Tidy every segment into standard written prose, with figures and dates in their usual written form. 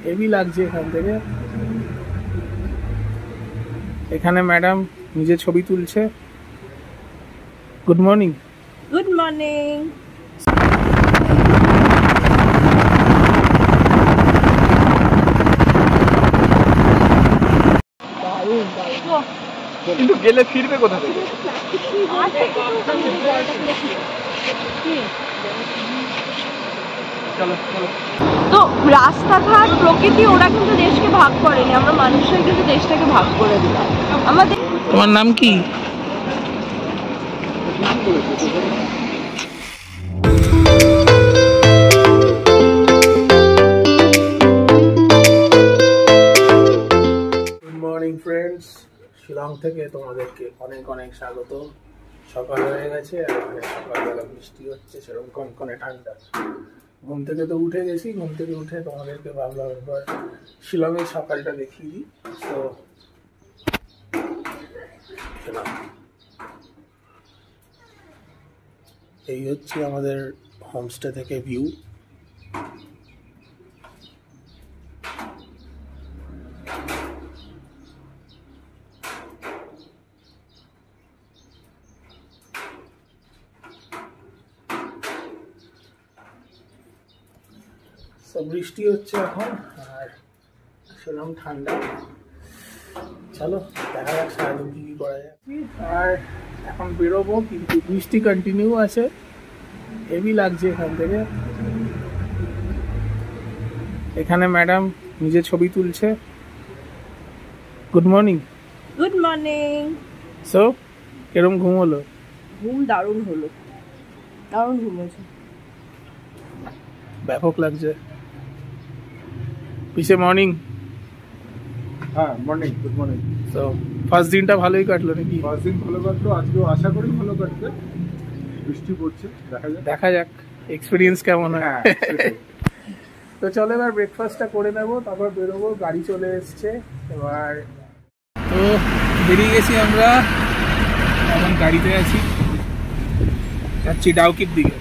Heavy লাগছে এখান থেকে। এখানে ম্যাডাম নিজে ছবি তুলছে। Good morning. Good morning. কিন্তু গেলে ফিরবে কোথা থেকে? তো রাস্তাঘাট প্রকৃতি ওরা কিন্তু দেশকে ভাগ করেনি, আমরা মানুষরাই কিন্তু দেশটাকে ভাগ করে দিলাম আমাদের। তোমার নাম কি? গুড মর্নিং ফ্রেন্ডস, শিলং থেকে তোমাদেরকে অনেক অনেক স্বাগত। সকাল হয়ে গেছে আর এখানে সকালবেলা বৃষ্টি হচ্ছে, সেরকম কনকনে ঠান্ডা। ঘুম থেকে তো উঠে গেছি, ঘুম থেকে উঠে তোমাদেরকে ভাবলাম একবার শিলংয়ের সকালটা দেখিয়ে দিই। তো এই হচ্ছে আমাদের হোমস্টে থেকে ভিউ। বৃষ্টি হচ্ছে এখন আর সেরকম ঠান্ডা। চলো দেখা যাক সারাদিন কি কি করা যায়। আর এখন বেরোবো, কিন্তু বৃষ্টি কন্টিনিউ আছে, হেভি লাগছে এখান থেকে। এখানে ম্যাডাম নিজে ছবি তুলছে। Good morning. Good morning. So কিরম ঘুম হলো? ঘুম দারুণ হলো, দারুণ ঘুম হয়েছে, ব্যাপক লাগছে। পিছে মর্নিং। হ্যাঁ মর্নিং, গুড মর্নিং। তো ফার্স্ট দিনটা ভালোই কাটলো নাকি? ফার্স্ট দিন ভালো কাটলো, আজকেও আশা করি ভালো কাটবে। বৃষ্টি পড়ছে, দেখা যাক এক্সপিরিয়েন্স কেমন হয়। হ্যাঁ তো চলো এবার ব্রেকফাস্টটা করে নেবো, তারপর বেরোবো। গাড়ি চলে এসছে এবার। তো বেরিয়ে গেছি আমরা, এখন গাড়িতে আছি, যাচ্ছি ডাউকির দিকে।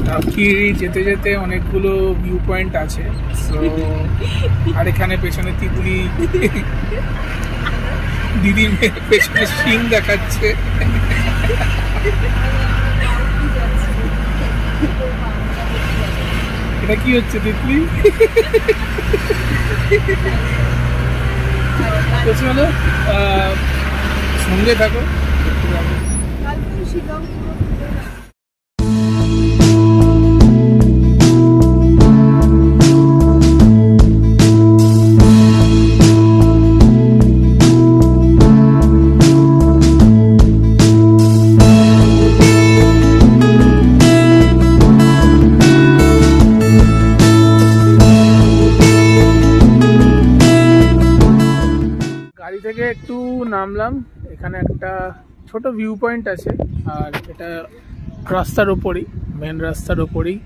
ডাউকি যেতে যেতে অনেকগুলো ভিউ পয়েন্ট আছে। সো আর এখানে পেছনে তিতুলি দিদির পেছনে শিং দেখাচ্ছে। এটা কি হচ্ছে তিতলি? তো চলো সঙ্গে থাকো। গাড়ি থেকে একটু নামলাম, এখানে একটা ছোট ভিউ পয়েন্ট আছে, আর এটা রাস্তার ওপরেই, মেন রাস্তার ওপরেই।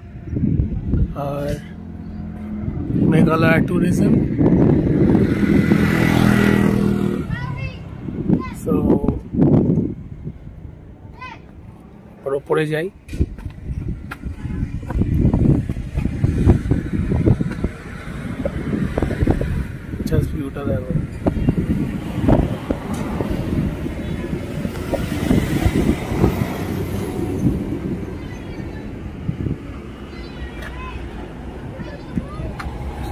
আর মেঘালয় ট্যুরিজম। সো ওর ওপরে যাই। জাস্ট ভিউটা দেখো।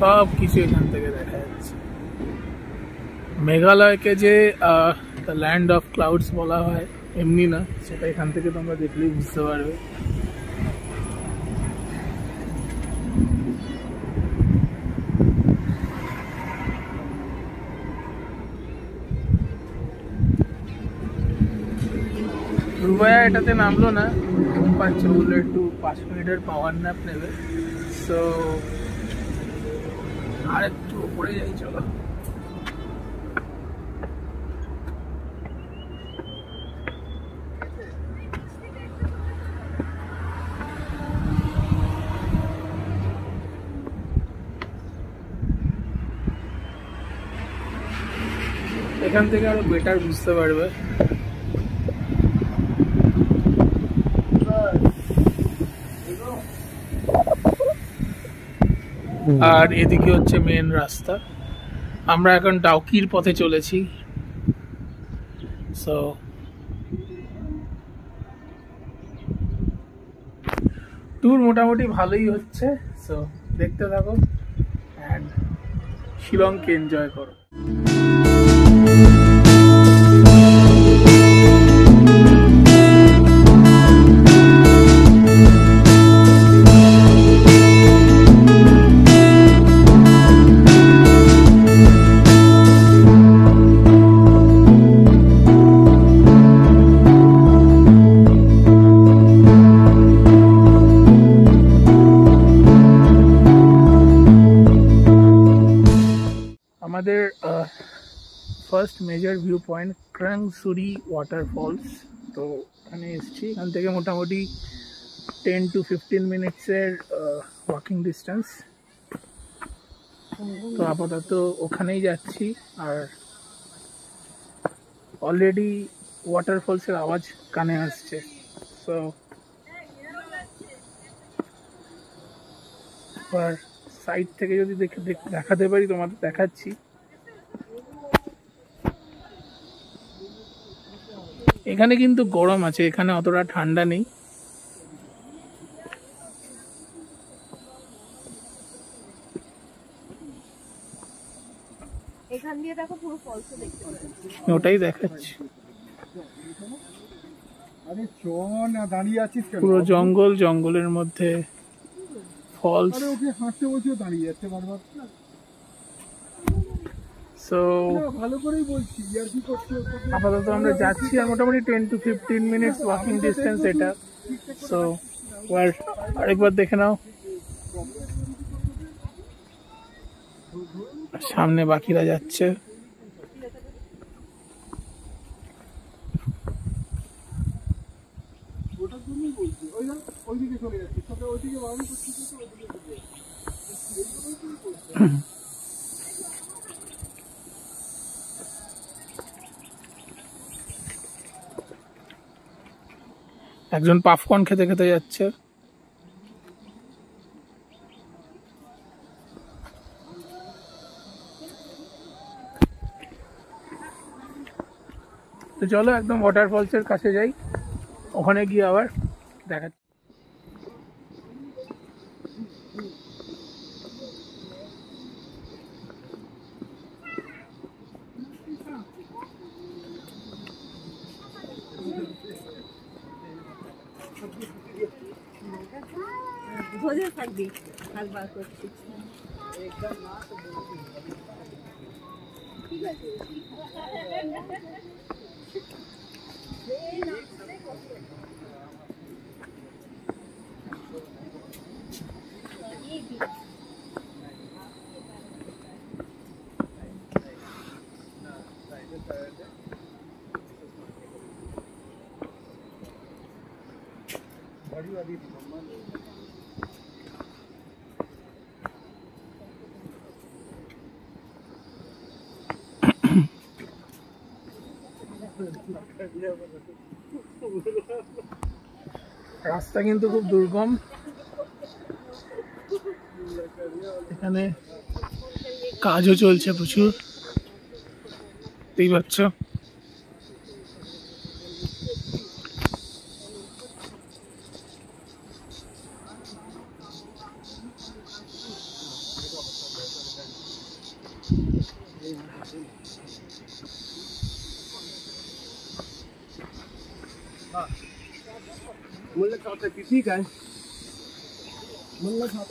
সব কিছু এখান থেকে দেখা যাচ্ছে। মেঘালয়কে যে দ্য ল্যান্ড অফ ক্লাউডস বলা হয় এমনি না, সেটা এখান থেকে তোমরা দেখলেই বুঝতে পারবে। রুবায়া এটাতে নামলো না, পাচ্ছে, বললো একটু 5 মিনিটের পাওয়ার ন্যাপ নেবে। সো আর একটু উপরে যাই, চলো। এখান থেকে আরো বেটার বুঝতে পারবে। আর এদিকে হচ্ছে মেন রাস্তা। আমরা এখন ডাউকির পথে চলেছি। সো ট্যুর মোটামুটি ভালোই হচ্ছে। সো দেখতে থাকো অ্যান্ড শিলংকে এনজয় করো। আমাদের first major view point Krangsuri waterfalls. তো এখানে এসেছি। এখান থেকে মোটামুটি 10 to 15 মিনিটসের ওয়াকিং ডিস্টেন্স। তো আপাতত ওখানেই যাচ্ছি। আর অলরেডি ওয়াটারফলসের আওয়াজ কানে আসছে। সো এবার সাইড থেকে যদি দেখাতে পারি তোমাদের দেখাচ্ছি। এখানে কিন্তু গরম আছে, এখানে অতটা ঠান্ডা নেই। এখান দিয়ে দেখো পুরো ফলস দেখতে পাচ্ছি। ওটাই দেখাচ্ছি। আরে চল না, দাঁড়িয়ে আছিস কেন? পুরো জঙ্গল, জঙ্গলের মধ্যে ফলস। আরে ওকে হাঁটতে বলছিও, দাঁড়িয়ে যাচ্ছে বারবার। সো ভালো করেই বলছি, আর কি করছো? আপাতত আমরা যাচ্ছি আর মোটামুটি 10 to 15 মিনিটস ওয়াকিং ডিস্টেন্স এটা। সো আরেকবার দেখে নাও। সামনে বাকিরা যাচ্ছে। ওটার জন্যই বলছি, ওইদিকে চলে যাচ্ছি, তোকে ওইদিকে বারণ করছি তো, ওইদিকে চলে যাচ্ছি। একজন পাপকর্ন খেতে খেতে যাচ্ছে। তো চলো একদম ওয়াটারফলসের কাছে যাই, ওখানে গিয়ে আবার দেখাচ্ছি। ধরে থাকবি, হাল বার করছি। ঠিক আছে। রাস্তা কিন্তু খুব দুর্গম। এখানে কাজও চলছে প্রচুর, দেখতেই পাচ্ছ।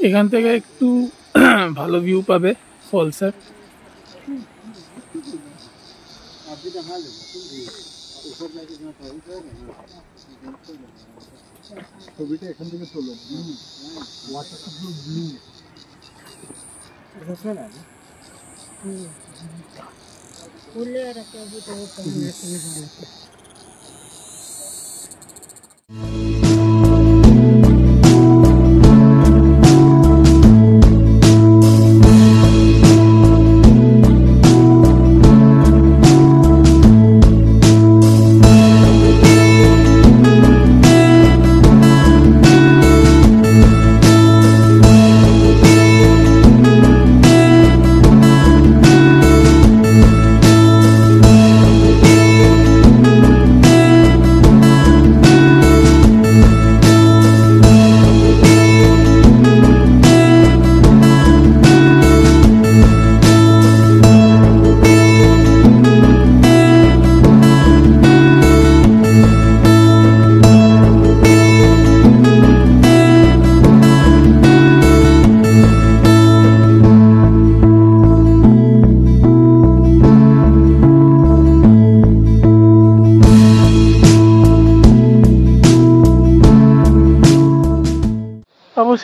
এখান থেকে একটু ভালো ভিউ পাবে ফলসের। ছবিটা এখান থেকে তোলো। ওয়াটারটা পুরো ব্লু।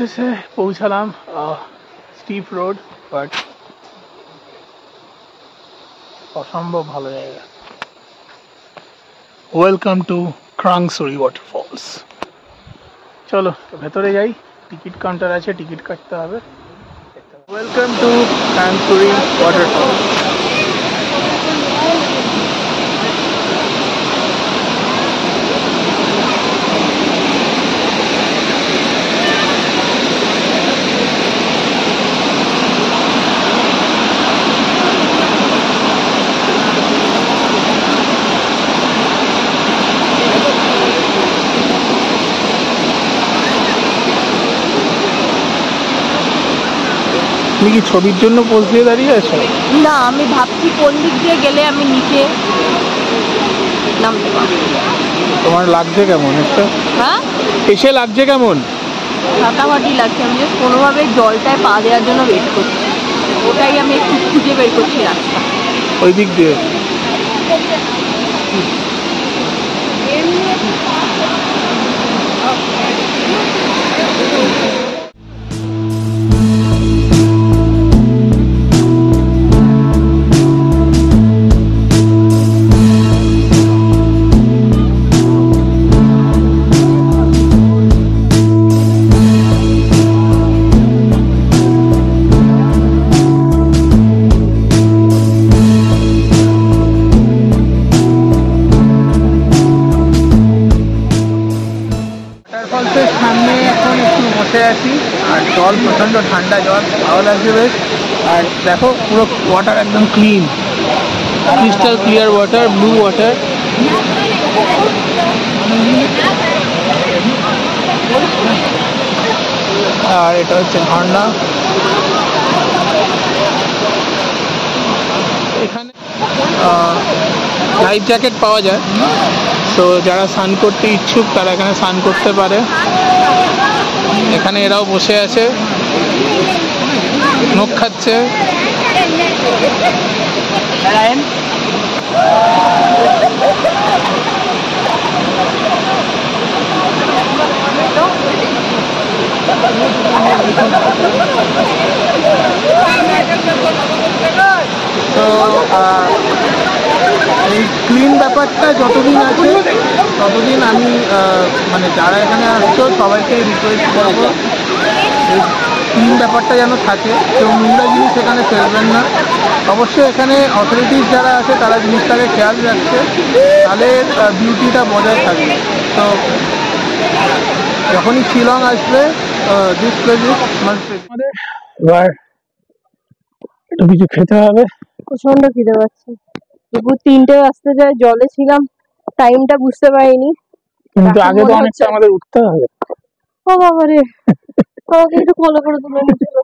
অবশেষে পৌঁছালাম স্টিপ রোড, বাট অসম্ভব ভালো জায়গা। Welcome to Krangsuri waterfalls. চলো ভেতরে যাই, টিকিট কাউন্টার আছে, টিকিট কাটতে হবে। Welcome to Krangsuri waterfalls. তুমি কি ছবির জন্য পোজ দিয়ে দাঁড়িয়ে আছো? না, আমি ভাবছি কোন দিক দিয়ে গেলে আমি নিচে নামতে পারবো। তোমার লাগছে কেমন একটা? হ্যাঁ, এসে লাগছে কেমন? ফাটাফাটি লাগছে। আমি জাস্ট কোনোভাবে জলটায় পা দেওয়ার জন্য ওয়েট করছি, ওটাই আমি একটু খুঁজে বের করছি রাস্তা। ওই দিক দিয়ে ওয়াটারফলসের সামনে এখন একটু বসে আছি, আর জল প্রচণ্ড ঠান্ডা জল, ভালো লাগছে বেশ। আর দেখো পুরো ওয়াটার একদম clean, crystal clear water, blue water. আর এটা হচ্ছে ঝর্ণা। এখানে লাইফ জ্যাকেট পাওয়া যায়, তো যারা স্নান করতে ইচ্ছুক তারা এখানে স্নান করতে পারে। এখানে এরাও বসে আছে, নখ খাচ্ছে। তো এই ক্লিন ব্যাপারটা যতদিন আছে ততদিন আমি মানে যারা এখানে আসছো সবাইকে রিকোয়েস্ট করবো এই ক্লিন ব্যাপারটা যেন থাকে, কেউ নোংরা জিনিস এখানে ফেলবেন না। অবশ্যই এখানে অথরিটিস যারা আছে তারা জিনিসটাকে খেয়াল রাখছে, তাহলে বিউটিটা বজায় থাকবে। তো যখনই শিলং আসবে this place is must visit. এবার একটু কিছু খেতে হবে। প্রচন্ড খিদে পাচ্ছে। দুপুর 3টে আসতে যায়, জলে ছিলাম, টাইমটা বুঝতে পারিনি। কিন্তু আগে তো অনেকটা আমাদের উঠতে হবে। ও বাবা রে, আমাকে একটু ফলো করে তুলে নিচ্ছিল।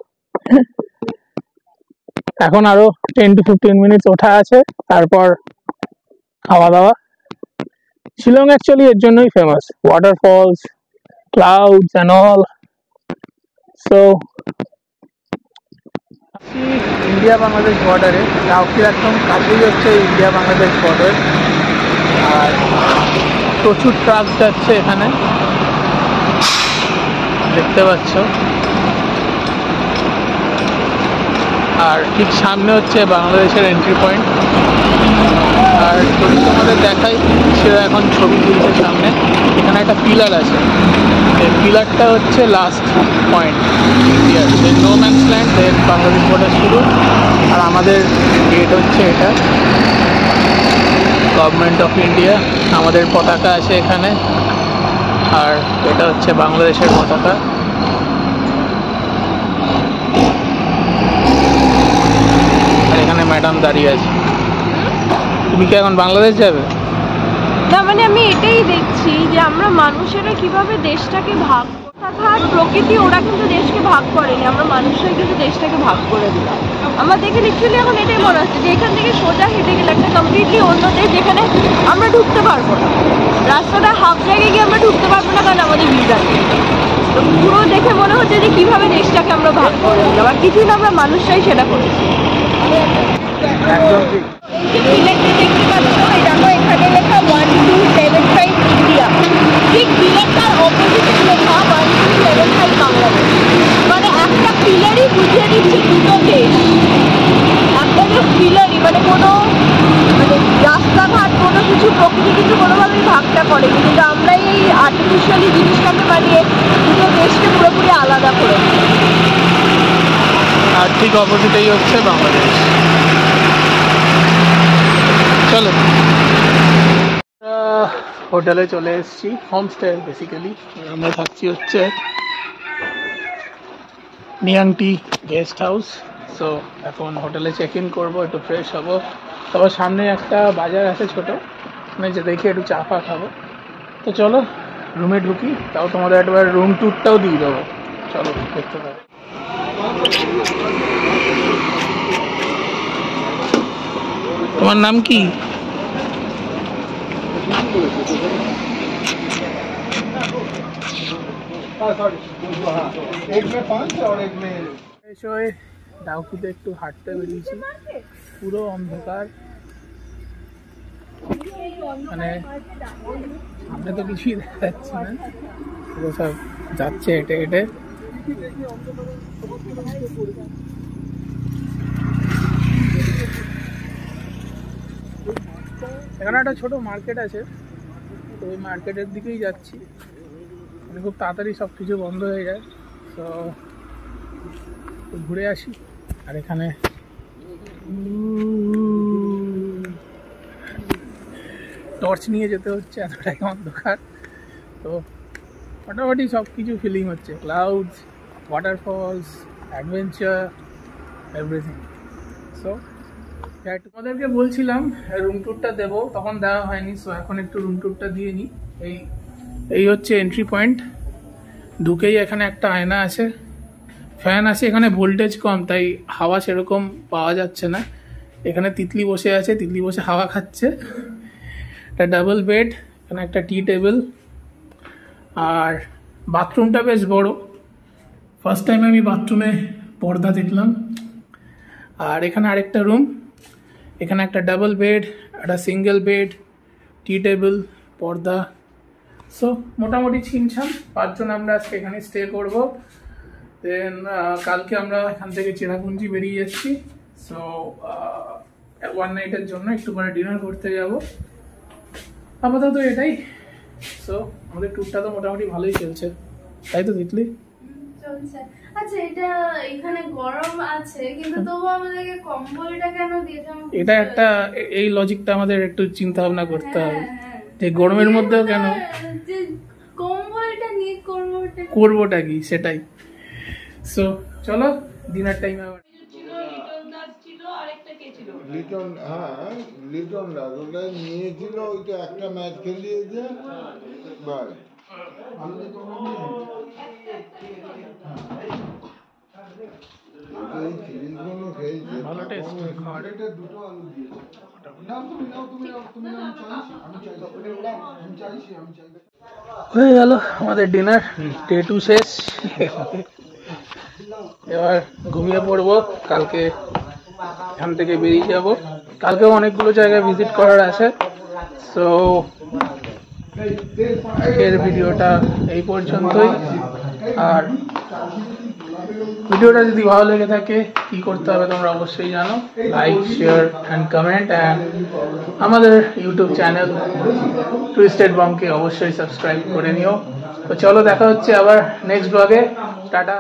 এখন আরো 10 to 15 মিনিটস ওঠা আছে, তারপর খাওয়া দাওয়া। শিলং অ্যাকচুয়ালি এর জন্যই famous, waterfalls, clouds and all. So India Bangladesh বর্ডারে, ডাউকির একদম কাছেই হচ্ছে ইন্ডিয়া বাংলাদেশ বর্ডার। আর প্রচুর ট্রাক যাচ্ছে এখানে, দেখতে পাচ্ছ। আর ঠিক সামনে হচ্ছে বাংলাদেশের এন্ট্রি পয়েন্ট। আর যদি তোমাদের দেখাই, সেটা এখন ছবি তুলছে সামনে। এখানে একটা পিলার আছে, এই পিলারটা হচ্ছে লাস্ট পয়েন্ট ইন্ডিয়ার। দেন নো ম্যানস ল্যান্ড, দেন বাংলাদেশ বর্ডার শুরু। আর আমাদের গেট হচ্ছে এটা, গভর্নমেন্ট অফ ইন্ডিয়া। আমাদের পতাকা আছে এখানে, আর এটা হচ্ছে বাংলাদেশের পতাকা। আর এখানে ম্যাডাম দাঁড়িয়ে আছে। তুমি কি এখন বাংলাদেশ যাবে? না, মানে আমি এটাই দেখছি যে আমরা মানুষেরা কিভাবে দেশটাকে ভাগ, অর্থাৎ প্রকৃতি ওরা কিন্তু দেশকে ভাগ করেনি, আমরা মানুষরা কিন্তু দেশটাকে ভাগ করে দিলাম। আমার দেখে লিটারালি এখন এটাই মনে হচ্ছে যে এখান থেকে সোজা হেঁটে গেলে একটা কমপ্লিটলি অন্য দেশ, যেখানে আমরা ঢুকতে পারবো না। রাস্তাটা হাফ জায়গায় গিয়ে আমরা ঢুকতে পারবো না, কারণ আমাদের ভিসা নেই। তো পুরো দেখে মনে হচ্ছে যে কিভাবে দেশটাকে আমরা ভাগ করে দিলাম, আর কিছুই না, আমরা মানুষরাই সেটা করেছি। একদম ঠিক। এই যে সিলেক্টে দেখতে পাচ্ছ, এই দেখো এখানে লেখা 1275 ইন্ডিয়া। ঠিক বিলেটটার অপোজিটে লেখা 1275 বাংলাদেশ। মানে একটা পিলারই বুঝিয়ে দিচ্ছে দুটো দেশ। একটা যে পিলারই মানে কোনো মানে রাস্তাঘাট কোনো কিছু প্রকৃতি কিন্তু কোনোভাবেই ভাগটা করেনি, কিন্তু আমরাই এই আর্টিফিশিয়ালি জিনিসটাকে বানিয়ে দুটো দেশকে পুরোপুরি আলাদা করে দিই। আর ঠিক অপোজিটেই হচ্ছে বাংলাদেশ। চলো হোটেলে চলে এসেছি, হোমস্টে বেসিক্যালি। আমরা থাকছি হচ্ছে নিয়াংটি গেস্ট হাউস। সো এখন হোটেলে চেক ইন করবো, একটু ফ্রেশ হবো, তারপর সামনে একটা বাজার আছে ছোটো, মানে যে দেখে একটু চা ফা খাবো। তো চলো রুমে ঢুকি, তাও তোমাদের একবার রুম ট্যুরটাও দিয়ে দেবো। চলো দেখতে পাবো। তোমার নাম কি? ডাউকিতে একটু হাঁটতে বেরিয়েছি, পুরো অন্ধকার, মানে সামনে তো কিছুই দেখা যাচ্ছে না, পুরো সব যাচ্ছে হেঁটে হেঁটে। এখানে একটা ছোট মার্কেট আছে, তো ওই মার্কেটের দিকেই যাচ্ছি। মানে খুব তাড়াতাড়ি সব কিছু বন্ধ হয়ে যায়, তো ঘুরে আসি। আর এখানে টর্চ নিয়ে যেতে হচ্ছে, এতটাই অন্ধকার। তো মোটামুটি সব কিছু ফিলিং হচ্ছে, clouds, waterfalls, adventure, everything. So তোমাদেরকে বলছিলাম রুম ট্যুরটা দেবো, তখন দেওয়া হয়নি। সো এখন একটু রুম ট্যুরটা দিয়ে নিই। এই হচ্ছে এন্ট্রি পয়েন্ট। ঢুকেই এখানে একটা আয়না আছে, ফ্যান আছে। এখানে ভোল্টেজ কম, তাই হাওয়া সেরকম পাওয়া যাচ্ছে না। এখানে তিতলি বসে আছে, তিতলি বসে হাওয়া খাচ্ছে। একটা ডাবল বেড, এখানে একটা টি টেবিল, আর বাথরুমটা বেশ বড়। ফার্স্ট টাইম আমি বাথরুমে পর্দা দেখলাম। আর এখানে আরেকটা রুম, এখানে একটা ডাবল বেড, একটা সিঙ্গেল বেড, টি টেবিল, পর্দা। সো মোটামুটি ছিমছাম। 5 জন আমরা আজকে এখানে স্টে করব। দেন কালকে আমরা এখান থেকে চেরাপুঞ্জি বেরিয়ে যাচ্ছি। সো 1 নাইটের জন্য একটু পরে ডিনার করতে যাব। আপাতত এটাই। সো আমাদের ট্যুরটা তো মোটামুটি ভালোই চলছে, তাই তো তিতলি? চলছে। আচ্ছা, এটা এখানে গরম আছে কিন্তু তবু আমাদেরকে কম্বলটা কেন দিয়েছে? এটা একটা, এই লজিকটা আমাদের একটু চিন্তা ভাবনা করতে হবে যে গরমের মধ্যেও কেন যে কম্বলটা নিয়ে করবোটা কি, সেটাই। সো চলো ডিনার টাইম আবার। লিটন, হ্যাঁ লিটন রাজুটা নিয়েছিল, ওইটা একটা ম্যাচ খেলিয়ে দিয়ে বাস। ভালো টেস্ট। দুটো আলু দিয়েছে। না তুমি নাও, তুমি নাও, তুমি নাও, আমি চাইছি। হয়ে গেল আমাদের ডিনার, ডে 2 শেষ। এবার ঘুমিয়ে পড়বো, কালকে এখান থেকে বেরিয়ে যাব। কালকেও অনেকগুলো জায়গায় ভিজিট করার আছে। সো আজকের ভিডিওটা এই পর্যন্তই। আর ভিডিওটা যদি ভালো লেগে থাকে কি করতে হবে তোমরা অবশ্যই জানো, like, share and comment. And আমাদের ইউটিউব চ্যানেল টুইস্টেড বমকে অবশ্যই সাবস্ক্রাইব করে নিও। তো চলো দেখা হচ্ছে আবার নেক্সট ব্লগে। টাটা।